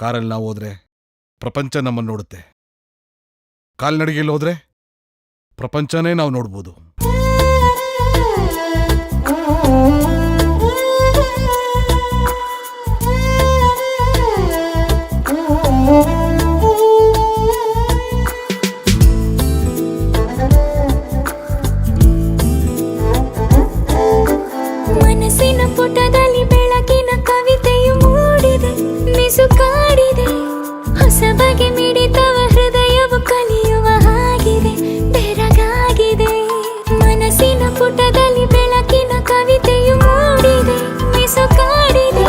ಕಾರಲ್ಲಿ ನಾವು ಹೋದ್ರೆ ಪ್ರಪಂಚ ನಮ್ಮನ್ನು ನೋಡುತ್ತೆ, ಕಾಲ್ನಡಿಗೆಯಲ್ಲಿ ಹೋದ್ರೆ ಪ್ರಪಂಚನೇ ನಾವು ನೋಡ್ಬೋದು. ಮನಸ್ಸಿನ ಪುಟದಲ್ಲಿ ಬೆಳಕಿನ ಕವಿತೆಯು ಮೂಡಿದೆ, ಮಿಸುಕಾಡಿದೆ, ಹೊಸ ಬಗೆ ಮಿಡಿತವ ಹೃದಯವು ಕಲಿಯುವ ಹಾಗಿದೆ, ಬೆರಗಾಗಿದೆ. ಮನಸ್ಸಿನ ಪುಟದಲ್ಲಿ ಬೆಳಕಿನ ಕವಿತೆಯು ಮೂಡಿದೆ, ಮಿಸುಕಾಡಿದೆ,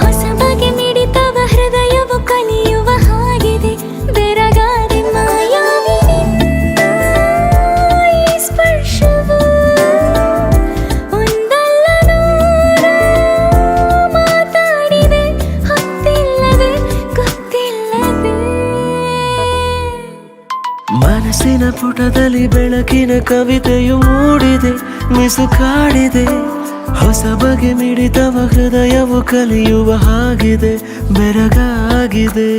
ಹೊಸ ಬಗೆ ಮಿಡಿತವ ಹೃದಯವು ಕಲಿಯುವ ಹಾಗಿದೆ, ಬೆರಗಾದೆ. ಮಾಯಾವಿ ನಿನ್ನ ಈ ಸ್ಪರ್ಶವು ಒಂದಲ್ಲ ನೂರು ಮಾತಾಡಿದೆ, ಹೊತ್ತಿಲ್ಲದೆ ಗೊತ್ತಿಲ್ಲದೆ. ಮನಸ್ಸಿನ ಪುಟದಲ್ಲಿ ಬೆಳಕಿನ ಕವಿತೆಯು ಮೂಡಿದೆ, ಮಿಸುಕಾಡಿದೆ, ಹೊಸ ಬಗೆ ಮಿಡಿತವ ಹೃದಯವು ಕಲಿಯುವ ಹಾಗಿದೆ, ಬೆರಗಾಗಿದೆ.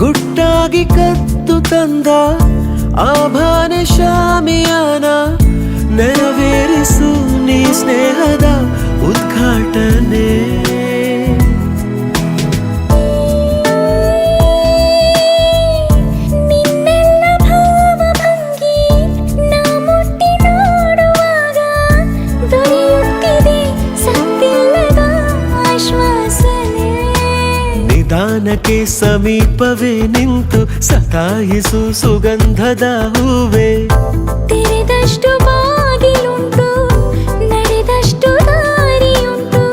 ಗುಟ್ಟಾಗಿ ಕತ್ತು ತಂದ ಆಭಾನೆ ಶಾಮಿಯಾನ ನೆರವೇರಿಸು ನೀ ಸ್ನೇಹದ ಉದ್ಘಾಟನೆ. ನಿನ್ನೆಲ್ಲ ಭಾವಭಂಗಿ ನಾ ಮುಟ್ಟಿ ನೋಡುವಾಗ ದೊರೆಯುತ್ತಿದೆ ಸತ್ತಿಲ್ಲದ ಆಶ್ವಾಸನೆ. ನಿಧಾನಕ್ಕೆ ಸಮೀಪವೇ ನಿಂತು ಸತಾಯಿಸು ಸುಗಂಧದ ಹೂವೆ. ತೆರೆದಷ್ಟು ಬಾಗಿಲುಂಟು, ನಡೆದಷ್ಟು ದಾರಿಯುಂಟು,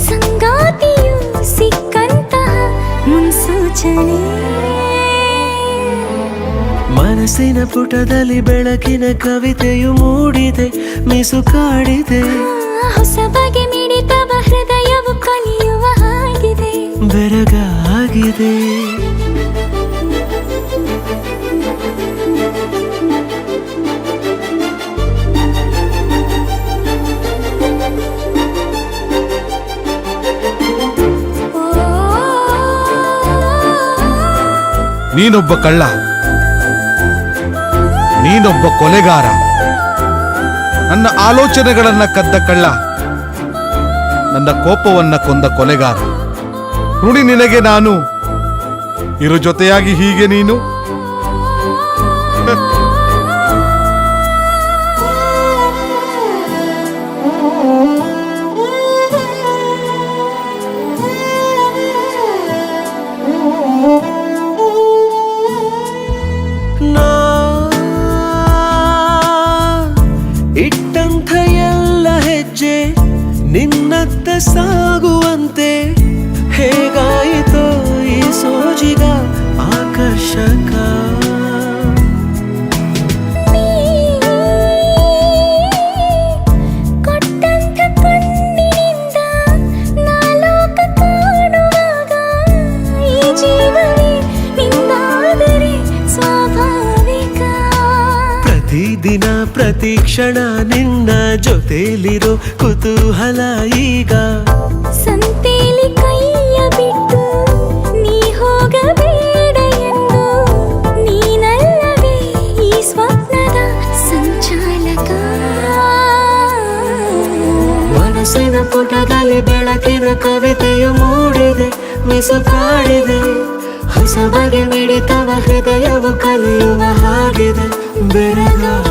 ಸಂಗಾತಿಯು ಸಿಕ್ಕಂತಹ ಮುನ್ಸೂಚನೆ. ಮನಸ್ಸಿನ ಪುಟದಲ್ಲಿ ಬೆಳಕಿನ ಕವಿತೆಯು ಮೂಡಿದೆ, ಮಿಸುಕಾಡಿದೆ, ಹೊಸ ಬಗೆ ಮಿಡಿತವ ಹೃದಯವು ಕಲಿಯುವ ಹಾಗಿದೆ, ಬೆರಗಾಗಿದೆ. ನೀನೊಬ್ಬ ಕಳ್ಳ, ನೀನೊಬ್ಬ ಕೊಲೆಗಾರ, ನನ್ನ ಆಲೋಚನೆಗಳನ್ನ ಕದ್ದ ಕಳ್ಳ, ನನ್ನ ಕೋಪವನ್ನ ಕೊಂದ ಕೊಲೆಗಾರ. ಋಣಿ ನಿನಗೆ ನಾನು, ಇರು ಜೊತೆಯಾಗಿ ಹೀಗೆ ನೀನು. ಇಟ್ಟಂಥ ಎಲ್ಲ ಹೆಜ್ಜೆ ನಿನ್ನತ್ತ ಸಾಗುವಂತೆ ಹೇಗಾಯಿತೋ ಈ ಸೋಜಿಗ ಆಕರ್ಷಕ. ಕೊಟ್ಟಂತ ಕಣ್ಣಿನಿಂದ ನಾ ಲೋಕ ಕಾಣುವಾಗ ಈ ಜೀವವೇ ನಿಂದಾದರೆ ಸ್ವಾಭಾವಿಕ. ಪ್ರತಿದಿನ ಪ್ರತಿ ಕ್ಷಣ ನಿನ್ನ ಜೊತೆಲಿರೋ ಕುತೂಹಲ ಈಗ. ಸಂತೇಲಿ ಕೈಯ ಬಿಟ್ಟು ನೀ ಹೋಗಬೇಡ ಎಂದು, ನೀನಲ್ಲವೇ ಈ ಸ್ವಪ್ನದ ಸಂಚಾಲಕ. ಮನಸ್ಸಿನ ಪುಟದಲ್ಲಿ ಬೆಳಕಿನ ಕವಿತೆಯು ಮೂಡಿದೆ, ಮಿಸುಕಾಡಿದೆ, ಹೊಸ ಬಗೆ ಮಿಡಿತವ ಹೃದಯವು ಕಲಿಯುವ ಹಾಗಿದೆ, ಬೆರಗಾಗಿದೆ.